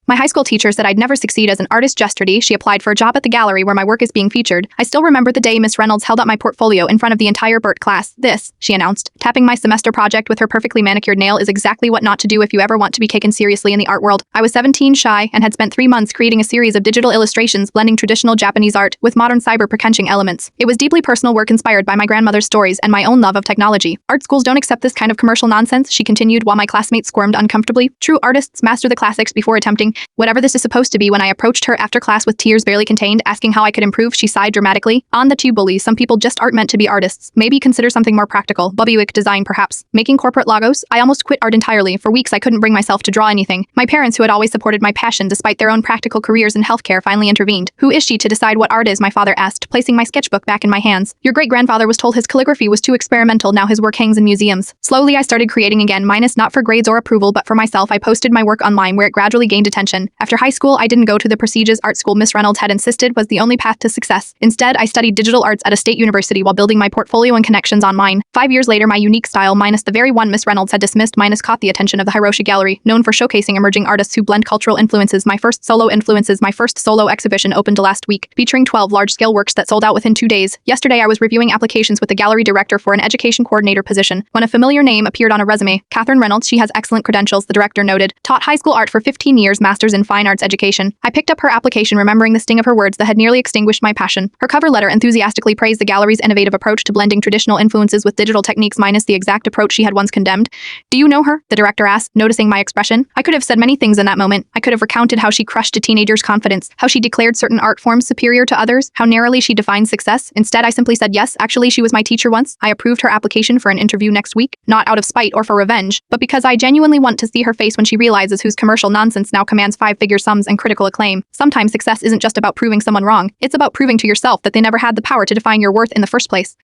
My high school teacher said I'd never succeed as an artist. Yesterday, she applied for a job at the gallery where my work is being featured. I still remember the day Miss Reynolds held up my portfolio in front of the entire Burt class. This, she announced, tapping my semester project with her perfectly manicured nail, is exactly what not to do if you ever want to be taken seriously in the art world. I was 17, shy, and had spent 3 months creating a series of digital illustrations blending traditional Japanese art with modern cyber-punk elements. It was deeply personal work inspired by my grandmother's stories and my own love of technology. Art schools don't accept this kind of commercial nonsense, she continued while my classmates squirmed uncomfortably. True artists master the classics before attempting whatever this is supposed to be. When I approached her after class with tears barely contained, asking how I could improve, she sighed dramatically. On the tube bullies, some people just aren't meant to be artists. Maybe consider something more practical. Bubblywick design perhaps. Making corporate logos? I almost quit art entirely. For weeks I couldn't bring myself to draw anything. My parents, who had always supported my passion despite their own practical careers in healthcare, finally intervened. Who is she to decide what art is? My father asked, placing my sketchbook back in my hands. Your great-grandfather was told his calligraphy was too experimental. Now his work hangs in museums. Slowly I started creating again, minus not for grades or approval, but for myself. I posted my work online where it gradually gained attention. After high school, I didn't go to the prestigious art school Miss Reynolds had insisted was the only path to success. Instead, I studied digital arts at a state university while building my portfolio and connections online. 5 years later, my unique style, minus the very one Miss Reynolds had dismissed, minus caught the attention of the Hiroshi Gallery, known for showcasing emerging artists who blend cultural influences. My first solo exhibition opened last week, featuring 12 large-scale works that sold out within 2 days. Yesterday, I was reviewing applications with the gallery director for an education coordinator position when a familiar name appeared on a resume. Catherine Reynolds. She has excellent credentials, the director noted. Taught high school art for 15 years, master's in fine arts education. I picked up her application, remembering the sting of her words that had nearly extinguished my passion. Her cover letter enthusiastically praised the gallery's innovative approach to blending traditional influences with digital techniques, minus the exact approach she had once condemned. Do you know her? The director asked, noticing my expression. I could have said many things in that moment. I could have recounted how she crushed a teenager's confidence, how she declared certain art forms superior to others, how narrowly she defined success. Instead, I simply said yes, actually she was my teacher once. I approved her application for an interview next week, not out of spite or for revenge, but because I genuinely want to see her face when she realizes whose commercial nonsense now commands 5-figure sums and critical acclaim. Sometimes success isn't just about proving someone wrong, it's about proving to yourself that they never had the power to define your worth in the first place.